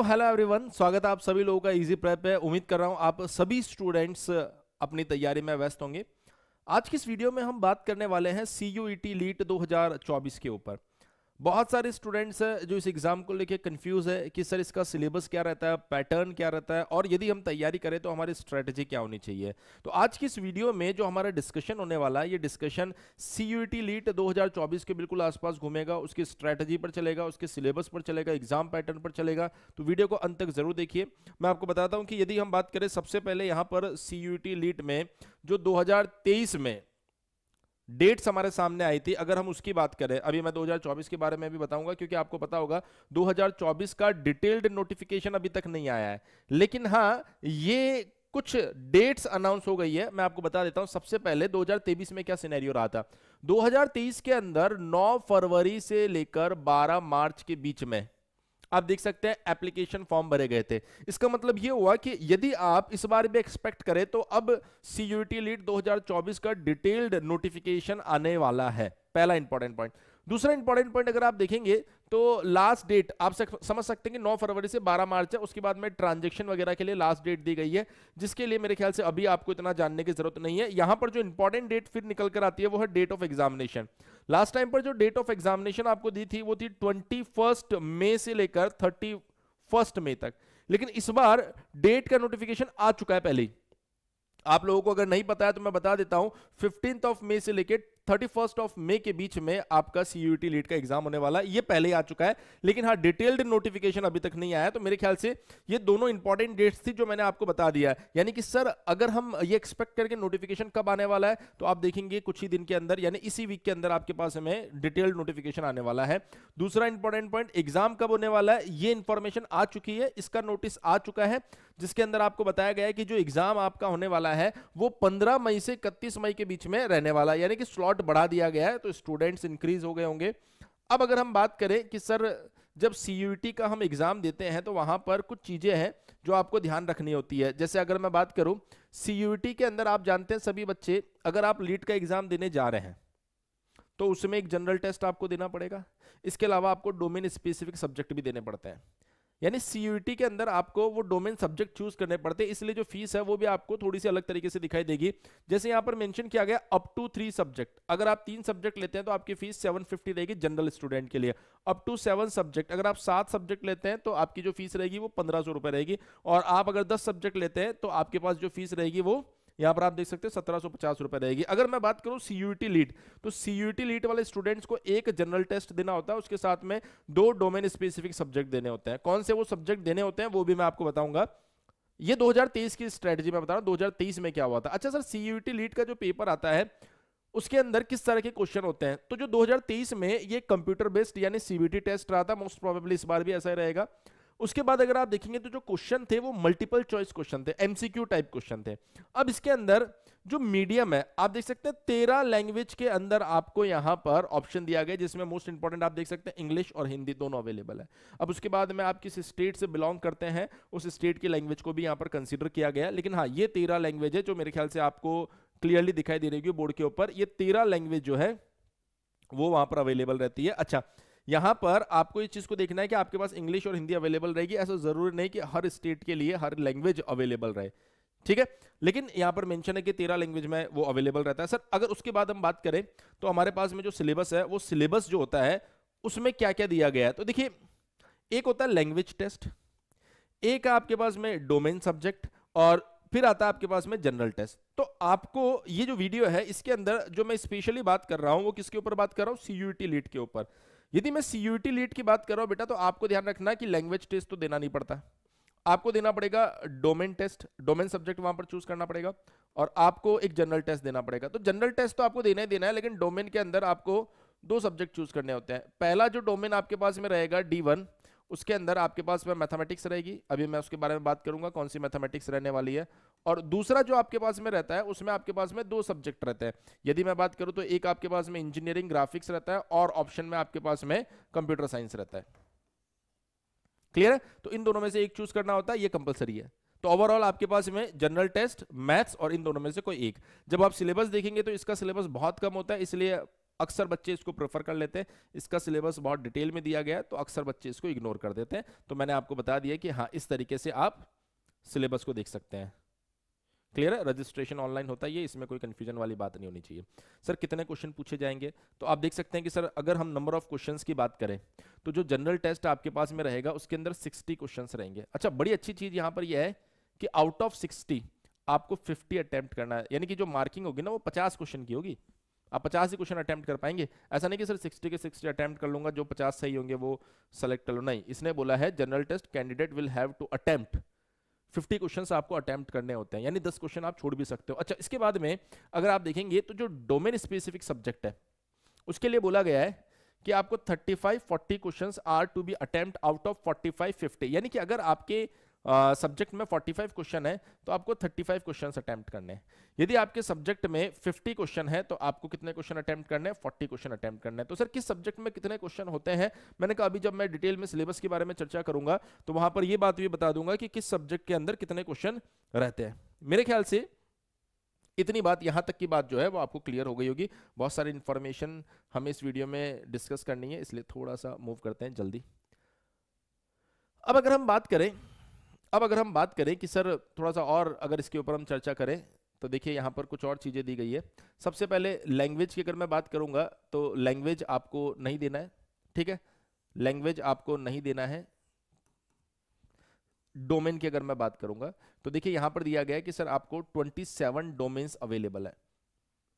Hello everyone, स्वागत है आप सभी लोगों का इजी प्रेप पे। उम्मीद कर रहा हूं आप सभी स्टूडेंट्स अपनी तैयारी में व्यस्त होंगे। आज की इस वीडियो में हम बात करने वाले हैं CUET लीट 2024 के ऊपर। बहुत सारे स्टूडेंट्स जो इस एग्जाम को लेके कंफ्यूज है कि सर इसका सिलेबस क्या रहता है, पैटर्न क्या रहता है, और यदि हम तैयारी करें तो हमारी स्ट्रेटजी क्या होनी चाहिए। तो आज की इस वीडियो में जो हमारा डिस्कशन होने वाला है, ये डिस्कशन CUET लीट 2024 के बिल्कुल आसपास घूमेगा, उसकी स्ट्रेटजी पर चलेगा, उसके सिलेबस पर चलेगा, एग्जाम पैटर्न पर चलेगा। तो वीडियो को अंत तक जरूर देखिए। मैं आपको बताता हूं कि यदि हम बात करें सबसे पहले यहां पर CUET लीट में जो 2023 में डेट्स हमारे सामने आई थी, अगर हम उसकी बात करें, अभी मैं 2024 के बारे में भी बताऊंगा क्योंकि आपको पता होगा 2024 का डिटेल्ड नोटिफिकेशन अभी तक नहीं आया है, लेकिन हाँ ये कुछ डेट्स अनाउंस हो गई है। मैं आपको बता देता हूं। सबसे पहले 2023 में क्या सिनेरियो रहा था। 2023 के अंदर 9 फरवरी से लेकर 12 मार्च के बीच में आप देख सकते हैं एप्लीकेशन फॉर्म भरे गए थे। इसका मतलब यह हुआ कि यदि आप इस बार भी एक्सपेक्ट करें तो अब CUET लीट 2024 का डिटेल्ड नोटिफिकेशन आने वाला है। पहला इंपॉर्टेंट पॉइंट। दूसरा इंपॉर्टेंट पॉइंट अगर आप देखेंगे तो लास्ट डेट आप समझ सकते हैं कि 9 फरवरी से 12 मार्च है। उसके बाद में ट्रांजैक्शन वगैरह के लिए लास्ट डेट दी गई है, जिसके लिए मेरे ख्याल से अभी आपको इतना जानने की जरूरत नहीं है। यहां पर जो इंपॉर्टेंट डेट फिर निकल कर आती है वो है date of examination. Last time पर जो डेट ऑफ एग्जामिनेशन आपको दी थी वो थी 21 मई से लेकर 31 मई तक, लेकिन इस बार डेट का नोटिफिकेशन आ चुका है पहले ही। आप लोगों को अगर नहीं पता है तो मैं बता देता हूं, 15 मई से लेकर 31 मई के बीच में आपका CUET लीट का एग्जाम होने वाला है। ये पहले ही आ चुका है, लेकिन हाँ डिटेल्ड नोटिफिकेशन अभी तक नहीं आया। तो मेरे ख्याल से ये दोनों इंपॉर्टेंट डेट्स थी जो मैंने आपको बता दिया है। यानी कि सर अगर हम ये एक्सपेक्ट करके नोटिफिकेशन कब आने वाला है, तो आप देखेंगे कुछ ही दिन के अंदर, यानी इसी वीक के अंदर आपके पास हमें डिटेल्ड नोटिफिकेशन आने वाला है। दूसरा इंपॉर्टेंट पॉइंट, एग्जाम कब होने वाला है ये इंफॉर्मेशन आ चुकी है, इसका नोटिस आ चुका है, जिसके अंदर आपको बताया गया है कि जो एग्जाम आपका होने वाला है वो 15 मई से 31 मई के बीच में रहने वाला है, यानी कि स्लॉट बढ़ा दिया गया है। तो स्टूडेंट्स इंक्रीज हो गए होंगे। अब अगर हम बात करें कि सर जब CUET का हम एग्जाम देते हैं तो वहां पर कुछ चीजें हैं जो आपको ध्यान रखनी होती है। जैसे अगर मैं बात करूं CUET के अंदर, आप जानते हैं सभी बच्चे, अगर आप लीट का एग्जाम देने जा रहे हैं तो उसमें एक जनरल टेस्ट आपको देना पड़ेगा। इसके अलावा आपको डोमेन स्पेसिफिक सब्जेक्ट भी देने पड़ते हैं, यानी CUET के अंदर आपको वो डोमेन सब्जेक्ट चूज करने पड़ते हैं। इसलिए जो फीस है वो भी आपको थोड़ी सी अलग तरीके से दिखाई देगी। जैसे यहां पर मेंशन किया गया अप टू 3 सब्जेक्ट, अगर आप 3 सब्जेक्ट लेते हैं तो आपकी फीस 750 रहेगी जनरल स्टूडेंट के लिए। अप टू 7 सब्जेक्ट, अगर आप 7 सब्जेक्ट लेते हैं तो आपकी जो फीस रहेगी वो 1500 रुपए रहेगी। और आप अगर 10 सब्जेक्ट लेते हैं तो आपके पास जो फीस रहेगी वो यहां पर आप देख सकते हैं 1750 रुपए रहेगी। अगर मैं बात करूं CUET लीट, तो CUET लीट वाले स्टूडेंट्स को एक जनरल टेस्ट देना होता है, उसके साथ में 2 डोमेन स्पेसिफिक सब्जेक्ट देने होते हैं। कौन से वो सब्जेक्ट देने होते हैं वो भी मैं आपको बताऊंगा। ये 2023 की स्ट्रेटजी में बता रहा हूं, 2023 में क्या हुआ था। अच्छा सर, CUET लीट का जो पेपर आता है उसके अंदर किस तरह के क्वेश्चन होते हैं, तो जो 2023 में ये कंप्यूटर बेस्ड यानी CBT टेस्ट रहा था, मोस्ट प्रोबेबली इस बार भी ऐसा ही रहेगा। उसके बाद अगर आप देखेंगे तो जो क्वेश्चन थे वो मल्टीपल चॉइस क्वेश्चन थे, MCQ टाइप क्वेश्चन थे। अब इसके अंदर जो मीडियम है आप देख सकते हैं 13 लैंग्वेज के अंदर आपको यहां पर ऑप्शन दिया गया, जिसमें मोस्ट इंपॉर्टेंट आप देख सकते हैं इंग्लिश और हिंदी दोनों अवेलेबल है। अब उसके बाद में आप किस स्टेट से बिलोंग करते हैं उस स्टेट की लैंग्वेज को भी यहां पर कंसीडर किया गया। लेकिन हाँ ये 13 लैंग्वेज है जो मेरे ख्याल से आपको क्लियरली दिखाई दे रही है बोर्ड के ऊपर। ये 13 लैंग्वेज जो है वो वहां पर अवेलेबल रहती है। अच्छा, यहां पर आपको इस चीज को देखना है कि आपके पास इंग्लिश और हिंदी अवेलेबल रहेगी। ऐसा जरूरी नहीं कि हर स्टेट के लिए हर लैंग्वेज अवेलेबल रहे, ठीक है, लेकिन यहां पर मेंशन है कि 13 लैंग्वेज में वो अवेलेबल रहता है। सर अगर उसके बाद हम बात करें तो हमारे पास में जो सिलेबस है वो सिलेबस जो होता है उसमें क्या क्या दिया गया है, तो देखिए एक होता है लैंग्वेज टेस्ट, एक है आपके पास में डोमेन सब्जेक्ट, और फिर आता है आपके पास में जनरल टेस्ट। तो आपको ये जो वीडियो है इसके अंदर जो मैं स्पेशली बात कर रहा हूं वो किसके ऊपर बात कर रहा हूं, CUET लीट के ऊपर। यदि मैं CUET लीट की बात कर रहा हूं बेटा, तो आपको ध्यान रखना है कि लैंग्वेज टेस्ट तो देना नहीं पड़ता, आपको देना पड़ेगा डोमेन टेस्ट, डोमेन सब्जेक्ट वहां पर चूज करना पड़ेगा, और आपको एक जनरल टेस्ट देना पड़ेगा। तो जनरल टेस्ट तो आपको देना ही देना है, लेकिन डोमेन के अंदर आपको 2 सब्जेक्ट चूज करने होते हैं। पहला जो डोमेन आपके पास में रहेगा D1, उसके अंदर आपके पास में मैथमेटिक्स रहेगी, अभी मैं उसके बारे में बात करूंगा कौन सी मैथमेटिक्स रहने वाली है। और दूसरा जो आपके पास में रहता है उसमें आपके पास में 2 सब्जेक्ट रहते हैं। यदि मैं बात करूं तो एक आपके पास में इंजीनियरिंग ग्राफिक्स रहता है, और ऑप्शन में आपके पास में कंप्यूटर साइंस रहता है। क्लियर है, तो इन दोनों में से एक चूज करना होता है, ये कंपलसरी है। तो ओवरऑल आपके पास में जनरल टेस्ट, मैथ्स और इन दोनों में से कोई एक। जब आप सिलेबस देखेंगे तो इसका सिलेबस बहुत कम होता है, इसलिए अक्सर बच्चे इसको प्रेफर कर लेते हैं, इसका सिलेबस बहुत डिटेल में दिया गया है तो अक्सर बच्चे इसको इग्नोर कर देते हैं। तो मैंने आपको बता दिया कि हाँ इस तरीके से आप सिलेबस को देख सकते हैं। क्लियर है? रजिस्ट्रेशन ऑनलाइन होता है ये, इसमें कोई कंफ्यूजन वाली बात नहीं होनी चाहिए। सर कितने क्वेश्चन पूछे जाएंगे? तो आप देख सकते हैं कि सर अगर हम नंबर ऑफ क्वेश्चंस की बात करें तो जो जनरल टेस्ट आपके पास में रहेगा उसके अंदर 60 क्वेश्चंस रहेंगे। अच्छा, बड़ी अच्छी चीज यहां पर यह है कि आउट ऑफ 60 आपको 50 अटेम्प्ट करना है, यानी कि जो मार्किंग होगी ना वो 50 क्वेश्चन की होगी। आप 50 ही क्वेश्चन अटेम्प्ट कर पाएंगे। ऐसा नहीं कि सर 60 के 60 अटेम्प्ट कर लूंगा, जो 50 सही होंगे वो सेलेक्ट कर लो, नहीं। इसने बोला है general test candidate will have to attempt 50 questions आपको अटेम्प्ट करने होते हैं, यानी 10 क्वेश्चन आप छोड़ भी सकते हो। अच्छा, इसके बाद में अगर आप देखेंगे तो जो डोमेन स्पेसिफिक सब्जेक्ट है उसके लिए बोला गया है कि आपको 35-40 questions are to be attempt out of 45-50, यानी कि अगर आपके सब्जेक्ट में 45 क्वेश्चन है तो आपको 35 क्वेश्चन अटेम्प्ट करने हैं। यदि आपके सब्जेक्ट में 50 क्वेश्चन है तो आपको कितने क्वेश्चन अटेम्प्ट करने हैं? 40 क्वेश्चन अटेम्प्ट करने हैं। तो सर किस सब्जेक्ट में कितने क्वेश्चन होते हैं? मैंने कहा अभी जब मैं डिटेल में सिलेबस के बारे में चर्चा करूंगा तो वहां पर यह बात भी बता दूंगा कि किस सब्जेक्ट के अंदर कितने क्वेश्चन रहते हैं। मेरे ख्याल से इतनी बात, यहां तक की बात जो है वो आपको क्लियर हो गई होगी। बहुत सारी इंफॉर्मेशन हमें इस वीडियो में डिस्कस करनी है, इसलिए थोड़ा सा मूव करते हैं जल्दी। अब अगर हम बात करें कि सर थोड़ा सा और अगर इसके ऊपर हम चर्चा करें तो देखिए यहाँ पर कुछ और चीज़ें दी गई है। सबसे पहले लैंग्वेज की अगर मैं बात करूँगा तो लैंग्वेज आपको नहीं देना है, ठीक है, लैंग्वेज आपको नहीं देना है। डोमेन की अगर मैं बात करूँगा तो देखिए यहाँ पर दिया गया है कि सर आपको 27 डोमेन्स अवेलेबल है,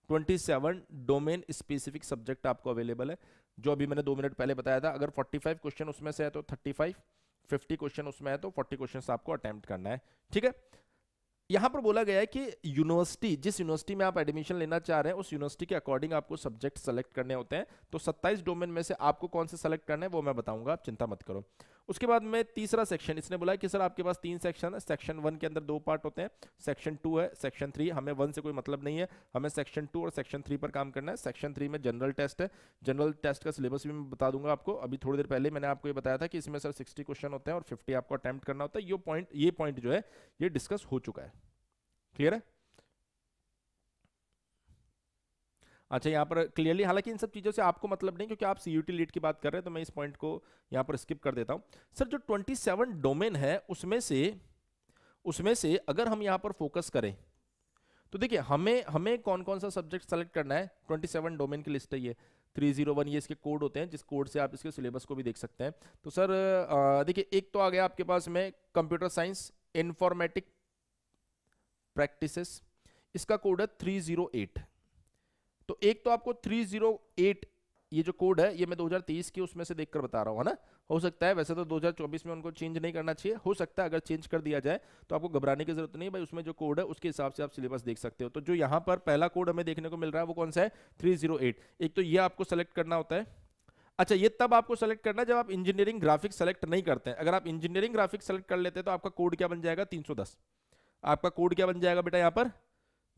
27 डोमेन स्पेसिफिक सब्जेक्ट आपको अवेलेबल है। जो अभी मैंने 2 मिनट पहले बताया था, अगर 45 क्वेश्चन उसमें से है तो 35, 50 क्वेश्चन उसमें है तो 40 क्वेश्चन आपको अटेम्प्ट करना है, ठीक है। यहां पर बोला गया है कि यूनिवर्सिटी, जिस यूनिवर्सिटी में आप एडमिशन लेना चाह रहे हैं उस यूनिवर्सिटी के अकॉर्डिंग आपको सब्जेक्ट सेलेक्ट करने होते हैं। तो 27 डोमेन में से आपको कौन से सेलेक्ट करना है वो मैं बताऊंगा, आप चिंता मत करो। उसके बाद में तीसरा सेक्शन, इसने बोला है कि सर आपके पास 3 सेक्शन है। सेक्शन 1 के अंदर 2 पार्ट होते हैं, सेक्शन 2 है, सेक्शन 3। हमें 1 से कोई मतलब नहीं है, हमें सेक्शन 2 और सेक्शन 3 पर काम करना है। सेक्शन 3 में जनरल टेस्ट है, जनरल टेस्ट का सिलेबस भी मैं बता दूंगा आपको। अभी थोड़ी देर पहले मैंने आपको ये बताया था कि इसमें सर 60 क्वेश्चन होते हैं और 50 आपको अटेम्प्ट करना होता है। ये पॉइंट जो है ये डिस्कस हो चुका है, क्लियर है। अच्छा, यहां पर क्लियरली, हालांकि इन सब चीजों से आपको मतलब नहीं क्योंकि आप सीयूटी लीड की बात कर रहे हैं, तो मैं इस पॉइंट को यहां पर स्किप कर देता हूं। सर जो 27 डोमेन है उसमें से अगर हम यहां पर फोकस करें तो देखिए हमें कौन कौन सा सब्जेक्ट सेलेक्ट करना है। 27 डोमेन की लिस्ट है ये, 301 ये इसके कोड होते हैं, जिस कोड से आप इसके सिलेबस को भी देख सकते हैं। तो सर देखिए एक तो आ गया आपके पास में कंप्यूटर साइंस इंफॉर्मेटिक प्रैक्टिसेस, इसका कोड है 308। तो एक तो आपको 308 ये जो कोड है ये मैं 2023 की उसमें से देखकर बता रहा हूं, है ना। हो सकता है वैसे तो 2024 में उनको चेंज नहीं करना चाहिए, हो सकता है अगर चेंज कर दिया जाए तो आपको घबराने की जरूरत नहीं भाई, उसमें जो कोड है उसके हिसाब से आप सिलेबस देख सकते हो। तो जो यहाँ पर पहला कोड हमें देखने को मिल रहा है वो कौन सा है? 308। एक तो ये आपको सेलेक्ट करना होता है। अच्छा, ये तब आपको सेलेक्ट करना है जब आप इंजीनियरिंग ग्राफिक्स सेलेक्ट नहीं करते हैं। अगर आप इंजीनियरिंग ग्राफिक्स सेलेक्ट कर लेते हैं तो आपका कोड क्या बन जाएगा? 310। आपका कोड क्या बन जाएगा बेटा यहाँ पर?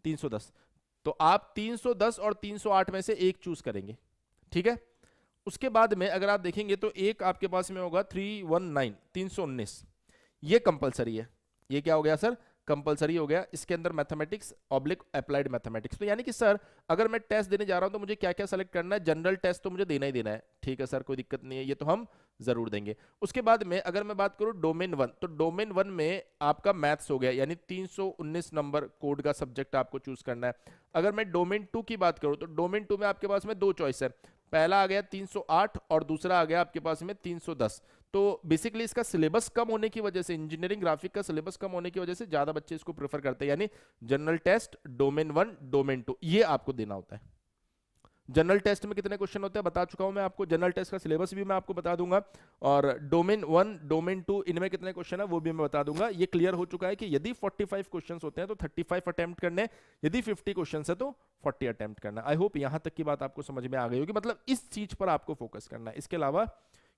310। तो आप 310 और 308 में से एक चूज करेंगे, ठीक है। उसके बाद में अगर आप देखेंगे तो एक आपके पास में होगा 319, 319, ये कंपलसरी है। ये क्या हो गया सर? कंपलसरी हो गया। इसके अंदर मैथमेटिक्स ऑब्लिक अप्लाइड मैथमेटिक्स। तो यानी कि सर अगर मैं टेस्ट देने जा रहा हूं तो मुझे क्या क्या सेलेक्ट करना है? जनरल टेस्ट तो मुझे देना ही देना है, ठीक है सर, कोई दिक्कत नहीं है, ये तो हम जरूर देंगे। उसके बाद में अगर मैं बात करूं डोमेन 1, तो डोमेन 1 में आपका मैथ्स हो गया, यानी 319 नंबर कोड का सब्जेक्ट आपको चूज करना है। अगर मैं डोमेन 2 की बात करूं तो डोमेन 2 में आपके पास में 2 चॉइस है, पहला आ गया 308 और दूसरा आ गया आपके पास में 310। तो बेसिकली इसका सिलेबस कम होने की वजह से, इंजीनियरिंग ग्राफिक का सिलेबस कम होने की वजह से ज्यादा बच्चे इसको प्रेफर करते हैं, यानी जनरल टेस्ट डोमेन 1 डोमेन 2 ये आपको देना होता है। जनरल टेस्ट में कितने क्वेश्चन होते हैं बता चुका हूं मैं आपको, जनरल टेस्ट का सिलेबस भी मैं आपको बता दूंगा, और डोमेन 1 डोमेन 2 इनमें कितने क्वेश्चन है वो भी मैं बता दूंगा। ये क्लियर हो चुका है कि यदि 45 क्वेश्चन होते हैं तो 35 अटेम्प्ट करने, यदि 50 क्वेश्चन है तो 40 अटेम्प्ट करना। आई होप यहां तक की बात आपको समझ में आ गई होगी, मतलब इस चीज पर आपको फोकस करना है, इसके अलावा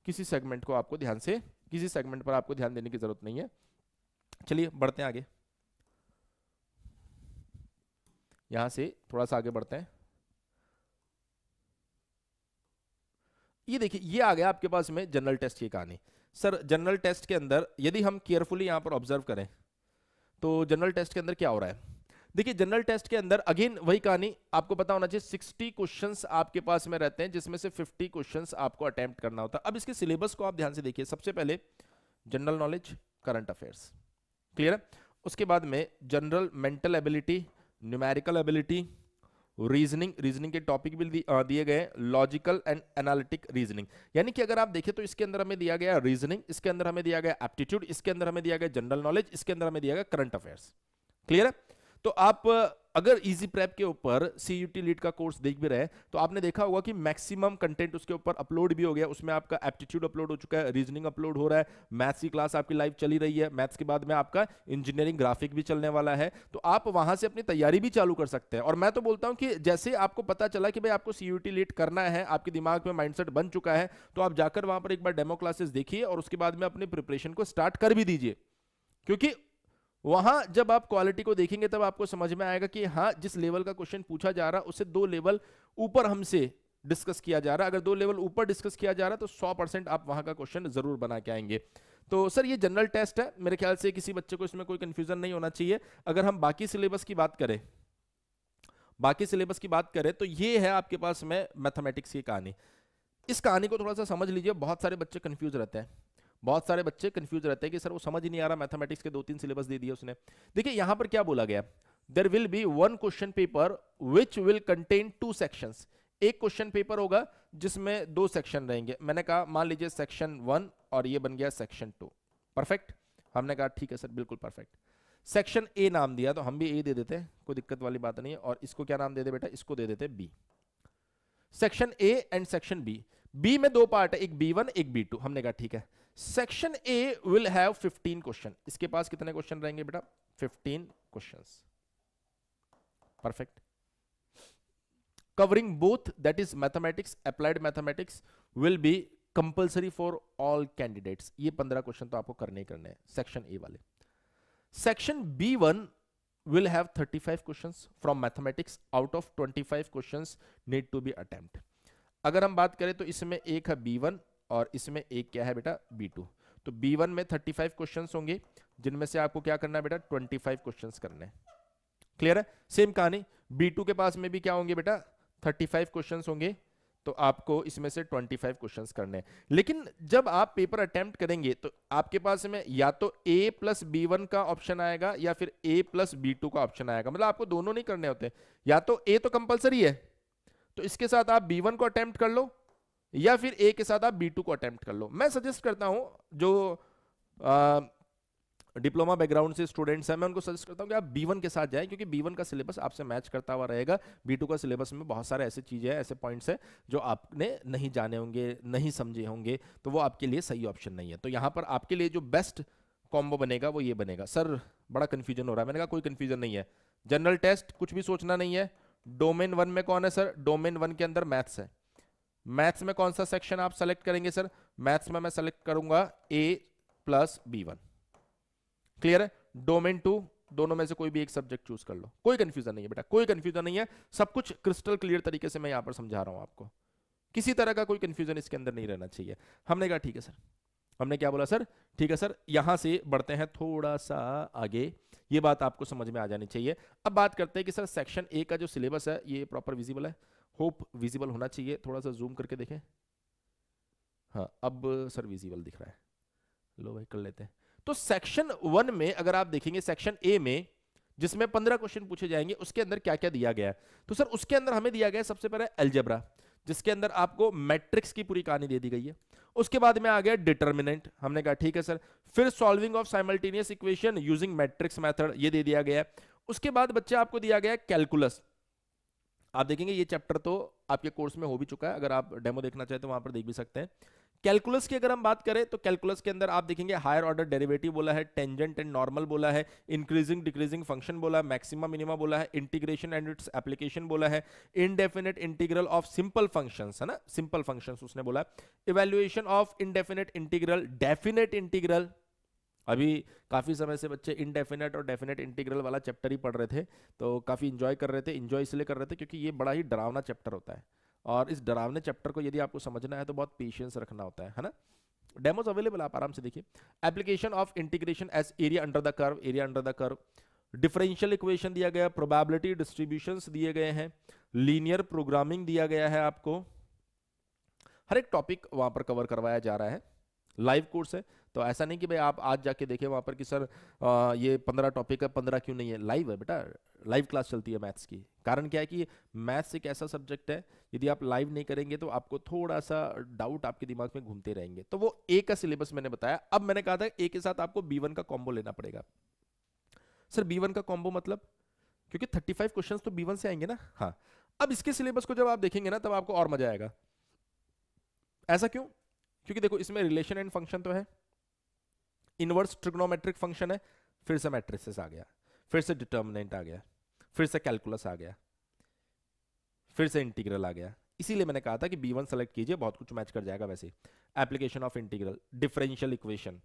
किसी सेगमेंट को आपको ध्यान से, किसी सेगमेंट पर आपको ध्यान देने की जरूरत नहीं है। चलिए बढ़ते हैं आगे, यहां से थोड़ा सा आगे बढ़ते हैं। ये देखिए ये आ गया आपके पास में जनरल टेस्ट की कहानी। सर जनरल टेस्ट के अंदर यदि हम केयरफुली यहां पर ऑब्जर्व करें तो जनरल टेस्ट के अंदर क्या हो रहा है? देखिए जनरल टेस्ट के अंदर अगेन वही कहानी, आपको पता होना चाहिए 60 क्वेश्चंस आपके पास में रहते हैं, जिसमें से 50 क्वेश्चंस आपको अटेम्प्ट करना होता है। अब इसके सिलेबस को आप ध्यान से देखिए। सबसे पहले general knowledge, current affairs, clear है। उसके बाद में general mental ability, numerical ability, reasoning, reasoning के टॉपिक भी दिए गए, लॉजिकल एंड एनालिटिक रीजनिंग। यानी कि अगर आप देखें तो इसके अंदर हमें दिया गया रीजनिंग, इसके अंदर हमें दिया गया एप्टीट्यूड, इसके अंदर हमें दिया गया जनरल नॉलेज, इसके अंदर हमें दिया गया करंट अफेयर्स, क्लियर है। तो आप अगर इजी प्रेप के ऊपर सीयूटी लीड का कोर्स देख भी रहे तो आपने देखा होगा कि मैक्सिमम कंटेंट उसके ऊपर अपलोड भी हो गया। उसमें आपका एप्टीट्यूड अपलोड हो चुका है, रीजनिंग अपलोड हो रहा है, मैथ्स की क्लास आपकी लाइव चली रही है, मैथ्स के बाद में आपका इंजीनियरिंग ग्राफिक भी चलने वाला है। तो आप वहां से अपनी तैयारी भी चालू कर सकते हैं। और मैं तो बोलता हूं कि जैसे आपको पता चला कि भाई आपको सीयूटी लीड करना है, आपके दिमाग में माइंडसेट बन चुका है, तो आप जाकर वहां पर एक बार डेमो क्लासेस देखिए और उसके बाद में अपनी प्रिपरेशन को स्टार्ट कर भी दीजिए। क्योंकि वहां जब आप क्वालिटी को देखेंगे तब आपको समझ में आएगा कि हाँ, जिस लेवल का क्वेश्चन पूछा जा रहा है उससे 2 लेवल ऊपर हमसे डिस्कस किया जा रहा है। अगर 2 लेवल ऊपर डिस्कस किया जा रहा है तो 100% आप वहां का क्वेश्चन जरूर बना के आएंगे। तो सर ये जनरल टेस्ट है, मेरे ख्याल से किसी बच्चे को इसमें कोई कंफ्यूजन नहीं होना चाहिए। अगर हम बाकी सिलेबस की बात करें, तो ये है आपके पास में मैथमेटिक्स की कहानी। इस कहानी को थोड़ा सा समझ लीजिए। बहुत सारे बच्चे कंफ्यूज रहते हैं, कि सर वो समझ ही नहीं आ रहा, मैथमेटिक्स के 2-3 सिलेबस दे दिए उसने। देखिए यहां पर क्या बोला गया, there will be 1 question paper which will contain 2 sections. एक क्वेश्चन पेपर होगा जिसमें 2 सेक्शन रहेंगे। मैंने कहा मान लीजिए सेक्शन 1 और ये बन गया सेक्शन 2, परफेक्ट। हमने कहा ठीक है सर, बिल्कुल परफेक्ट। सेक्शन ए नाम दिया तो हम भी ए दे देते हैं, कोई दिक्कत वाली बात नहीं है। और इसको क्या नाम दे दे बेटा, इसको दे देते b. Section a and section b, b में 2 पार्ट है, एक B1 एक B2। हमने कहा ठीक है। Section A will have 15 question. इसके पास कितने क्वेश्चन रहेंगे बेटा, 15 questions, perfect. Covering both, that is mathematics, applied mathematics, will be compulsory for all candidates. ये 15 क्वेश्चन तो आपको करने ही करने हैं सेक्शन ए वाले। Section B1 will have 35 questions from mathematics, out of 25 questions need to be attempt। अगर हम बात करें तो इसमें एक है B1 और इसमें एक क्या है बेटा, B2। तो B1 में 35 क्वेश्चंस होंगे, जिनमें से आपको क्या करना है बेटा, 25 क्वेश्चंस करने हैं, क्लियर है। सेम कहानी B2 के पास में भी क्या होंगे बेटा, 35 क्वेश्चंस होंगे, तो आपको इसमें से 25 क्वेश्चंस करने हैं। लेकिन जब आप पेपर अटेम्प्ट करेंगे तो आपके पास में या तो A प्लस B1 का ऑप्शन आएगा या फिर A प्लस B2 का ऑप्शन आएगा। मतलब आपको दोनों नहीं करने होते, या तो A तो कंपलसरी है तो इसके साथ आप B1 को अटेम्प्ट कर लो, या फिर A के साथ आप B2 को अटेम्प्ट कर लो। मैं सजेस्ट करता हूं जो डिप्लोमा बैकग्राउंड से स्टूडेंट्स हैं, मैं उनको सजेस्ट करता हूं कि आप B1 के साथ जाएं, क्योंकि B1 का सिलेबस आपसे मैच करता हुआ रहेगा। B2 का सिलेबस में बहुत सारे ऐसे चीजें हैं, ऐसे पॉइंट्स हैं जो आपने नहीं जाने होंगे, नहीं समझे होंगे, तो वो आपके लिए सही ऑप्शन नहीं है। तो यहां पर आपके लिए जो बेस्ट कॉम्बो बनेगा वो ये बनेगा। सर बड़ा कंफ्यूजन हो रहा है, मैंने कहा कोई कंफ्यूजन नहीं है, जनरल टेस्ट कुछ भी सोचना नहीं है। डोमेन 1 में कौन है सर, डोमेन 1 के अंदर मैथ्स है। मैथ्स में कौन सा सेक्शन आप सेलेक्ट करेंगे सर, मैथ्स में मैं सेलेक्ट करूंगा A प्लस B1, क्लियर है। डोमेन 2 दोनों में से कोई भी एक सब्जेक्ट चूज कर लो, कोई कंफ्यूजन नहीं है बेटा, कोई कंफ्यूजन नहीं है। सब कुछ क्रिस्टल क्लियर तरीके से मैं यहां पर समझा रहा हूं आपको, किसी तरह का कोई कंफ्यूजन इसके अंदर नहीं रहना चाहिए। हमने कहा ठीक है सर, हमने क्या बोला सर, ठीक है सर। यहां से बढ़ते हैं थोड़ा सा आगे, ये बात आपको समझ में आ जानी चाहिए। अब बात करते हैं कि सर सेक्शन ए का जो सिलेबस है ये प्रॉपर विजिबल है, होप विजिबल होना चाहिए। थोड़ा सा जूम करके देखें, हाँ अब सर विजिबल दिख रहा है, लो भाई कर लेते हैं। तो सेक्शन 1 में अगर आप देखेंगे, सेक्शन ए में जिसमें 15 क्वेश्चन पूछे जाएंगे, उसके अंदर क्या क्या दिया गया है। तो सर उसके अंदर हमें दिया गया है सबसे पहले अलजेब्रा, जिसके अंदर आपको मैट्रिक्स की पूरी कहानी दे दी गई है। उसके बाद में आ गया डिटर्मिनेंट, हमने कहा ठीक है सर। फिर solving of simultaneous equation using matrix method, ये दे दिया गया है। उसके बाद बच्चे आपको दिया गया कैलकुलस। आप देखेंगे ये चैप्टर तो आपके कोर्स में हो भी चुका है, अगर आप डेमो देखना चाहते तो वहां पर देख भी सकते हैं। कैलकुलस की अगर हम बात करें तो कैलकुलस के अंदर आप देखेंगे हायर ऑर्डर डेरिवेटिव बोला है, टेंजेंट एंड नॉर्मल बोला है, इंक्रीजिंग डिक्रीजिंग फंक्शन बोला है, मैक्सिमा मिनिमा बोला है, इंटीग्रेशन एंड इट्स एप्लीकेशन बोला है, indefinite integral of simple functions है ना, सिंपल फंक्शंस उसने बोला, evaluation of indefinite integral, definite integral. अभी काफी समय से बच्चे इनडेफिनेट और डेफिनेट इंटीग्रल वाला चैप्टर ही पढ़ रहे थे, तो काफी इंजॉय कर रहे थे। इंजॉय इसलिए कर रहे थे क्योंकि ये बड़ा ही डरावना चैप्टर होता है, और इस डरावने चैप्टर को यदि आपको समझना है तो बहुत पेशेंस रखना होता है ना। डेमोस अवेलेबल, आप आराम से देखिए। Application of integration as area under the curve, area under the curve, differential equation दिया गया, प्रोबेबिलिटी डिस्ट्रीब्यूशंस दिए गए हैं, लीनियर प्रोग्रामिंग दिया गया है आपको। हर एक टॉपिक वहां पर कवर करवाया जा रहा है। लाइव कोर्स है, तो ऐसा नहीं कि भाई आप आज जाके देखें वहां पर कि सर ये 15 टॉपिक है, 15 क्यों नहीं है। लाइव है बेटा, लाइव क्लास चलती है मैथ्स की। कारण क्या है कि मैथ्स एक ऐसा सब्जेक्ट है, यदि आप लाइव नहीं करेंगे तो आपको थोड़ा सा डाउट आपके दिमाग में घूमते रहेंगे। तो वो ए का सिलेबस मैंने बताया। अब मैंने कहा था ए के साथ आपको B1 का कॉम्बो लेना पड़ेगा। सर B1 का कॉम्बो मतलब, क्योंकि 35 क्वेश्चंस तो B1 से आएंगे ना। हाँ, अब इसके सिलेबस को जब आप देखेंगे ना तब आपको और मजा आएगा। ऐसा क्यों? क्योंकि देखो इसमें रिलेशन एंड फंक्शन तो है, इनवर्स ट्रिग्नोमेट्रिक फंक्शन है, फिर से मैट्रिसेस आ गया, फिर से डिटर्मिनेंट आ गया, फिर से कैलकुलस आ गया, फिर से इंटीग्रल आ गया। इसीलिए मैंने कहा था कि B1 सेलेक्ट कीजिए, बहुत कुछ मैच कर जाएगा। वैसे application of integral, differential equation.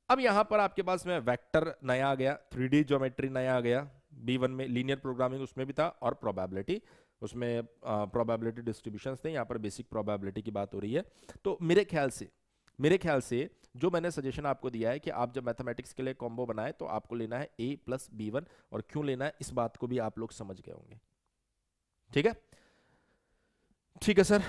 अब यहां पर आपके पास में वेक्टर नया आ गया, 3D ज्योमेट्री नया आ गया B1 में, लीनियर प्रोग्रामिंग उसमें भी था, और प्रोबेबिलिटी, उसमें प्रोबेबिलिटी डिस्ट्रीब्यूशंस थे। यहाँ पर बेसिक प्रोबेबिलिटी की बात हो रही है। तो मेरे ख्याल से जो मैंने सजेशन आपको दिया है कि आप जब मैथमेटिक्स के लिए कॉम्बो बनाए तो आपको लेना है A + B1, और क्यों लेना है इस बात को भी आप लोग समझ गए होंगे। ठीक है, ठीक है सर,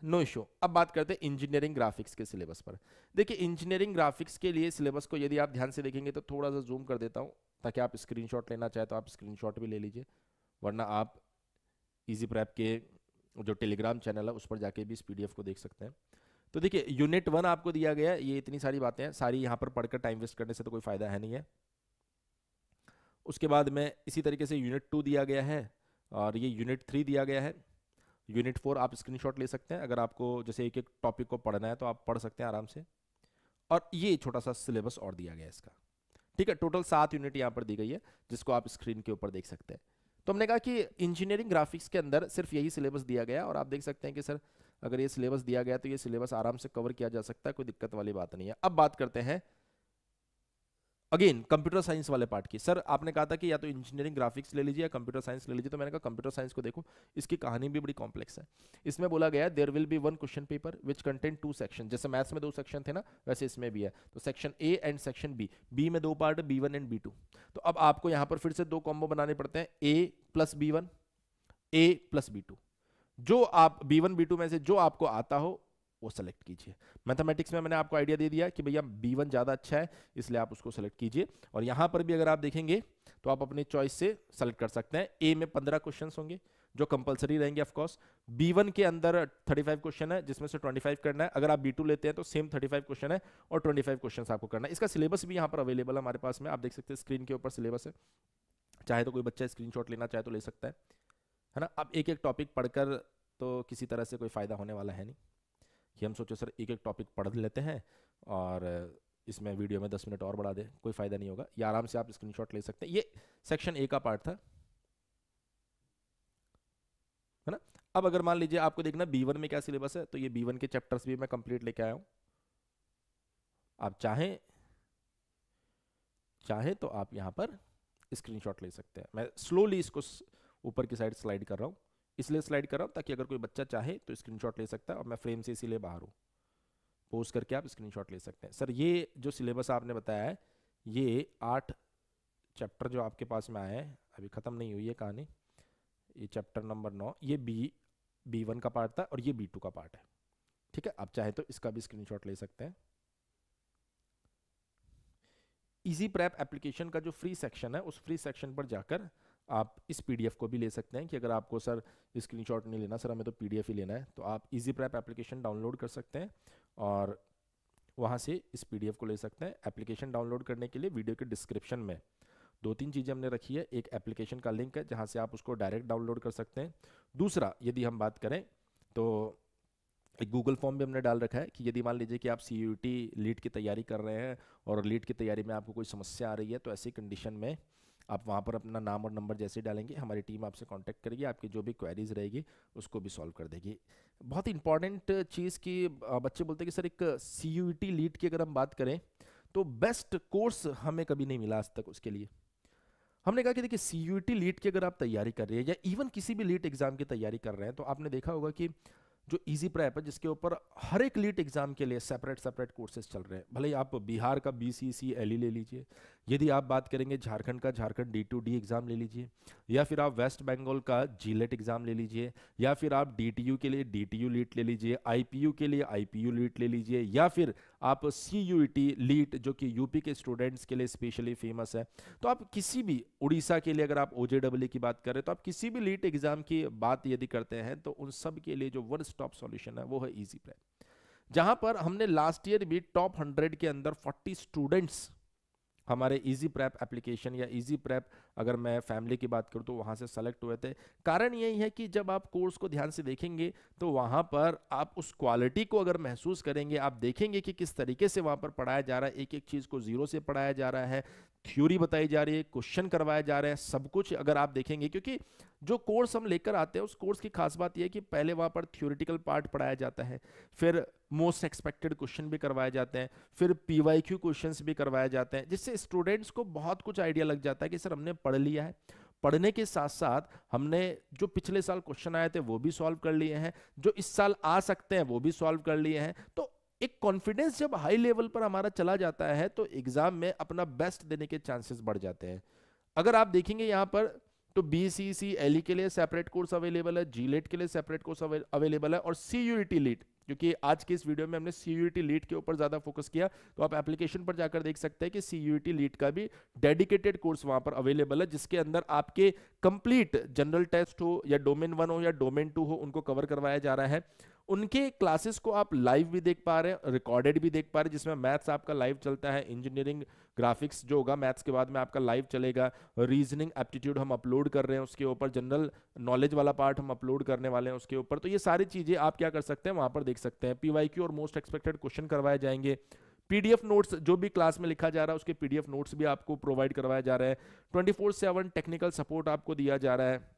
नो इशू। अब बात करते हैं इंजीनियरिंग ग्राफिक्स के सिलेबस पर। देखिए इंजीनियरिंग ग्राफिक्स के लिए सिलेबस को यदि आप ध्यान से देखेंगे तो थोड़ा सा जूम कर देता हूं, ताकि आप स्क्रीनशॉट लेना चाहे तो आप स्क्रीनशॉट भी ले लीजिए, वरना आप इजी प्रेप के जो टेलीग्राम चैनल है उस पर जाके भी इस PDF को देख सकते हैं। तो देखिए यूनिट 1 आपको दिया गया है, ये इतनी सारी बातें हैं, सारी यहाँ पर पढ़कर टाइम वेस्ट करने से तो कोई फायदा है नहीं है। उसके बाद में इसी तरीके से यूनिट 2 दिया गया है, और ये यूनिट 3 दिया गया है। यूनिट 4 आप स्क्रीनशॉट ले सकते हैं, अगर आपको जैसे एक एक टॉपिक को पढ़ना है तो आप पढ़ सकते हैं आराम से। और ये छोटा सा सिलेबस और दिया गया है इसका। ठीक है, टोटल 7 यूनिट यहाँ पर दी गई है, जिसको आप स्क्रीन के ऊपर देख सकते हैं। तो हमने कहा कि इंजीनियरिंग ग्राफिक्स के अंदर सिर्फ यही सिलेबस दिया गया, और आप देख सकते हैं कि सर अगर ये सिलेबस दिया गया तो ये सिलेबस आराम से कवर किया जा सकता है, कोई दिक्कत वाली बात नहीं है। अब बात करते हैं अगेन कंप्यूटर साइंस वाले पार्ट की। सर आपने कहा था कि या तो इंजीनियरिंग ग्राफिक्स ले लीजिए या कंप्यूटर साइंस ले लीजिए, तो मैंने कहा कंप्यूटर साइंस को देखो, इसकी कहानी भी बड़ी कॉम्प्लेक्स है। इसमें बोला गया there will be 1 question paper which contain 2 section. जैसे मैथ्स में 2 सेक्शन थे ना, वैसे इसमें भी है। तो section A and section B, B में 2 पार्ट है, B1 एंड B2। तो अब आपको यहाँ पर फिर से 2 कॉम्बो बनाने पड़ते हैं, A + B1, A + B2। जो आप B1 B2 में से जो आपको आता हो वो सेलेक्ट कीजिए। मैथमेटिक्स में मैंने आपको आइडिया दे दिया कि भैया B1 ज़्यादा अच्छा है, इसलिए आप उसको सेलेक्ट कीजिए। और यहाँ पर भी अगर आप देखेंगे तो आप अपनी चॉइस से सेलेक्ट कर सकते हैं। A में 15 क्वेश्चन होंगे जो कंपलसरी रहेंगे ऑफकोर्स। B1 के अंदर 35 क्वेश्चन है, जिसमें से 25 करना है। अगर आप B2 लेते हैं तो सेम 35 क्वेश्चन है और 25 क्वेश्चन आपको करना है। इसका सिलेबस भी यहाँ पर अवेलेबल है हमारे पास में, आप देख सकते हैं स्क्रीन के ऊपर सिलेबस है। चाहे तो कोई बच्चा स्क्रीनशॉट लेना चाहे तो ले सकता है ना। अब एक एक टॉपिक पढ़कर तो किसी तरह से कोई फायदा होने वाला है नहीं, कि हम सोचे सर एक एक टॉपिक पढ़ लेते हैं और इसमें वीडियो में 10 मिनट और बढ़ा दे, कोई फायदा नहीं होगा। ये आराम से आप स्क्रीनशॉट ले सकते हैं। ये सेक्शन A का पार्ट था, है ना। अब अगर मान लीजिए आपको देखना B1 में क्या सिलेबस है, तो ये B1 के चैप्टर्स भी मैं कंप्लीट लेके आया हूं। आप चाहे तो आप यहां पर स्क्रीनशॉट ले सकते हैं। मैं स्लोली इसको ऊपर की साइड स्लाइड कर रहा हूं, इसलिए स्लाइड कर रहा हूं ताकि अगर कोई बच्चा चाहे तो स्क्रीनशॉट ले सकता है, और मैं फ्रेम से इसीलिए बाहर हूं। पोज करके आप स्क्रीनशॉट ले सकते हैं। सर ये जो सिलेबस आपने बताया है, ये 8 चैप्टर जो आपके पास में आए हैं, अभी ख़त्म नहीं हुई है कहानी। ये चैप्टर नंबर 9, ये B1 का पार्ट था और ये B2 का पार्ट है। ठीक है, आप चाहे तो इसका भी स्क्रीनशॉट ले सकते हैं। इजी प्रेप एप्लीकेशन का जो फ्री सेक्शन है, उस फ्री सेक्शन पर जाकर आप इस PDF को भी ले सकते हैं, कि अगर आपको सर स्क्रीनशॉट नहीं लेना, सर हमें तो PDF ही लेना है, तो आप इजी प्रेप एप्लीकेशन डाउनलोड कर सकते हैं और वहाँ से इस PDF को ले सकते हैं। एप्लीकेशन डाउनलोड करने के लिए वीडियो के डिस्क्रिप्शन में 2-3 चीज़ें हमने रखी है। एक एप्लीकेशन का लिंक है जहाँ से आप उसको डायरेक्ट डाउनलोड कर सकते हैं। दूसरा, यदि हम बात करें तो एक गूगल फॉर्म भी हमने डाल रखा है, कि यदि मान लीजिए कि आप CUET लीट की तैयारी कर रहे हैं और लीट की तैयारी में आपको कोई समस्या आ रही है, तो ऐसी कंडीशन में आप वहाँ पर अपना नाम और नंबर जैसे डालेंगे, हमारी टीम आपसे कांटेक्ट करेगी, आपकी जो भी क्वेरीज रहेगी उसको भी सॉल्व कर देगी। बहुत इंपॉर्टेंट चीज़ की बच्चे बोलते हैं कि सर एक CUET लीट की अगर हम बात करें तो बेस्ट कोर्स हमें कभी नहीं मिला आज तक उसके लिए। हमने कहा कि देखिए CUET लीट की अगर आप तैयारी कर रहे हैं या इवन किसी भी लीट एग्जाम की तैयारी कर रहे हैं, तो आपने देखा होगा कि जो इजी प्रेप है, जिसके ऊपर हर एक लीट एग्जाम के लिए सेपरेट कोर्सेज चल रहे हैं। भले ही आप बिहार का BCC LE ले लीजिए, यदि आप बात करेंगे झारखंड का, झारखंड D2D एग्जाम ले लीजिए, या फिर आप वेस्ट बंगाल का जीलेट एग्जाम ले लीजिए, या फिर आप DTU के लिए DTU लीट ले लीजिए, IPU के लिए IPU लीट ले लीजिए, या फिर आप CUET लीट जो कि यूपी के स्टूडेंट्स के लिए स्पेशली फेमस है। तो आप किसी भी, उड़ीसा के लिए अगर आप OJEE की बात करें, तो आप किसी भी लीट एग्जाम की बात यदि करते हैं तो उन सब के लिए जो वन स्टॉप सॉल्यूशन है वो है इजी प्रेप, जहां पर हमने लास्ट ईयर भी टॉप 100 के अंदर 40 स्टूडेंट्स हमारे इजी प्रेप एप्लीकेशन या इजी प्रेप, अगर मैं फैमिली की बात करूं तो वहां से सेलेक्ट हुए थे। कारण यही है कि जब आप कोर्स को ध्यान से देखेंगे तो वहां पर आप उस क्वालिटी को अगर महसूस करेंगे, आप देखेंगे कि किस तरीके से वहां पर पढ़ाया जा रहा है, एक एक चीज को जीरो से पढ़ाया जा रहा है, थ्योरी बताई जा रही है, क्वेश्चन करवाए जा रहे हैं, सब कुछ अगर आप देखेंगे। क्योंकि जो कोर्स हम लेकर आते हैं उस कोर्स की खास बात यह है कि पहले वहां पर थ्योरेटिकल पार्ट पढ़ाया जाता है, फिर मोस्ट एक्सपेक्टेड क्वेश्चन भी करवाए जाते हैं, फिर PYQ क्वेश्चंस भी करवाए जाते हैं, जिससे स्टूडेंट्स को बहुत कुछ आइडिया लग जाता है कि सर हमने पढ़ लिया है, पढ़ने के साथ साथ हमने जो पिछले साल क्वेश्चन आए थे वो भी सॉल्व कर लिए हैं, जो इस साल आ सकते हैं वो भी सॉल्व कर लिए हैं। तो एक कॉन्फिडेंस जब हाई लेवल पर हमारा चला जाता है तो एग्जाम में अपना बेस्ट देने के चांसेस बढ़ जाते हैं। अगर आप देखेंगे यहाँ पर तो BCC LE के लिए सेपरेट कोर्स अवेलेबल है, GLET के लिए सेपरेट कोर्स अवेलेबल है, और CUET लीट, क्योंकि आज के इस वीडियो में हमने CUET लीट के ऊपर ज्यादा फोकस किया, तो आप एप्लीकेशन पर जाकर देख सकते हैं कि CUET लीट का भी डेडिकेटेड कोर्स वहां पर अवेलेबल है, जिसके अंदर आपके कंप्लीट जनरल टेस्ट हो या डोमेन 1 हो या डोमेन 2 हो, उनको कवर करवाया जा रहा है। उनके क्लासेस को आप लाइव भी देख पा रहे हैं, रिकॉर्डेड भी देख पा रहे हैं, जिसमें मैथ्स आपका लाइव चलता है, इंजीनियरिंग ग्राफिक्स जो होगा मैथ्स के बाद में आपका लाइव चलेगा, रीजनिंग एप्टीट्यूड हम अपलोड कर रहे हैं उसके ऊपर, जनरल नॉलेज वाला पार्ट हम अपलोड करने वाले हैं उसके ऊपर। तो ये सारी चीजें आप क्या कर सकते हैं वहां पर देख सकते हैं। PYQ और मोस्ट एक्सपेक्टेड क्वेश्चन करवाए जाएंगे, PDF नोट्स जो भी क्लास में लिखा जा रहा है उसके PDF नोट्स भी आपको प्रोवाइड करवाया जा रहा है, 24/7 टेक्निकल सपोर्ट आपको दिया जा रहा है।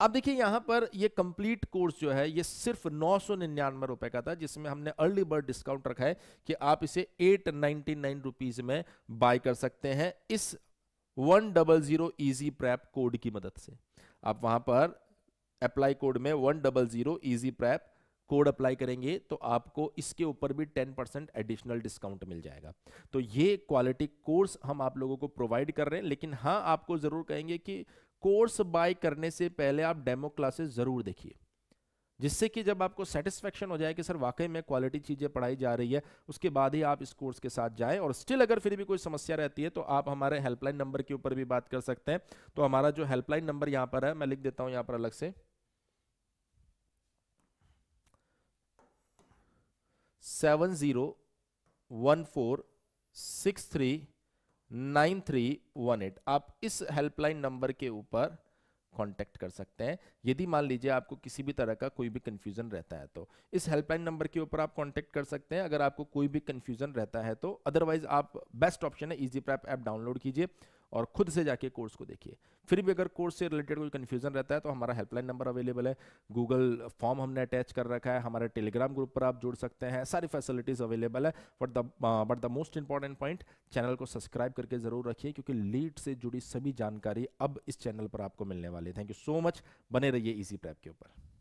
अब देखिए यहाँ पर ये कंप्लीट कोर्स जो है ये सिर्फ 999 रुपए का था, जिसमें हमने अर्ली बर्ड डिस्काउंट रखा है कि आप इसे 899 रुपीज में बाय कर सकते हैं इस 100 इजी प्रेप कोड की मदद से। आप वहां पर अप्लाई कोड में 100 इजी प्रेप कोड अप्लाई करेंगे तो आपको इसके ऊपर भी 10% एडिशनल डिस्काउंट मिल जाएगा। तो ये क्वालिटी कोर्स हम आप लोगों को प्रोवाइड कर रहे हैं, लेकिन हाँ आपको जरूर कहेंगे कि कोर्स बाय करने से पहले आप डेमो क्लासेस जरूर देखिए, जिससे कि जब आपको सेटिस्फेक्शन हो जाए कि सर वाकई में क्वालिटी चीजें पढ़ाई जा रही है, उसके बाद ही आप इस कोर्स के साथ जाएं। और स्टिल अगर फिर भी कोई समस्या रहती है तो आप हमारे हेल्पलाइन नंबर के ऊपर भी बात कर सकते हैं। तो हमारा जो हेल्पलाइन नंबर यहां पर है मैं लिख देता हूं यहां पर अलग से, 7014639318। आप इस हेल्पलाइन नंबर के ऊपर कांटेक्ट कर सकते हैं यदि मान लीजिए आपको किसी भी तरह का कोई भी कंफ्यूजन रहता है। तो इस हेल्पलाइन नंबर के ऊपर आप कांटेक्ट कर सकते हैं अगर आपको कोई भी कंफ्यूजन रहता है तो। अदरवाइज आप बेस्ट ऑप्शन है इजी प्रेप ऐप डाउनलोड कीजिए और खुद से जाके कोर्स को देखिए। फिर भी अगर कोर्स से रिलेटेड कोई कंफ्यूजन रहता है तो हमारा हेल्पलाइन नंबर अवेलेबल है, गूगल फॉर्म हमने अटैच कर रखा है, हमारे टेलीग्राम ग्रुप पर आप जुड़ सकते हैं, सारी फैसिलिटीज अवेलेबल है। But the most important point, channel को सब्सक्राइब करके जरूर रखिए क्योंकि लीड से जुड़ी सभी जानकारी अब इस चैनल पर आपको मिलने वाली है। थैंक यू सो मच, बने रहिए इजी प्रेप के ऊपर।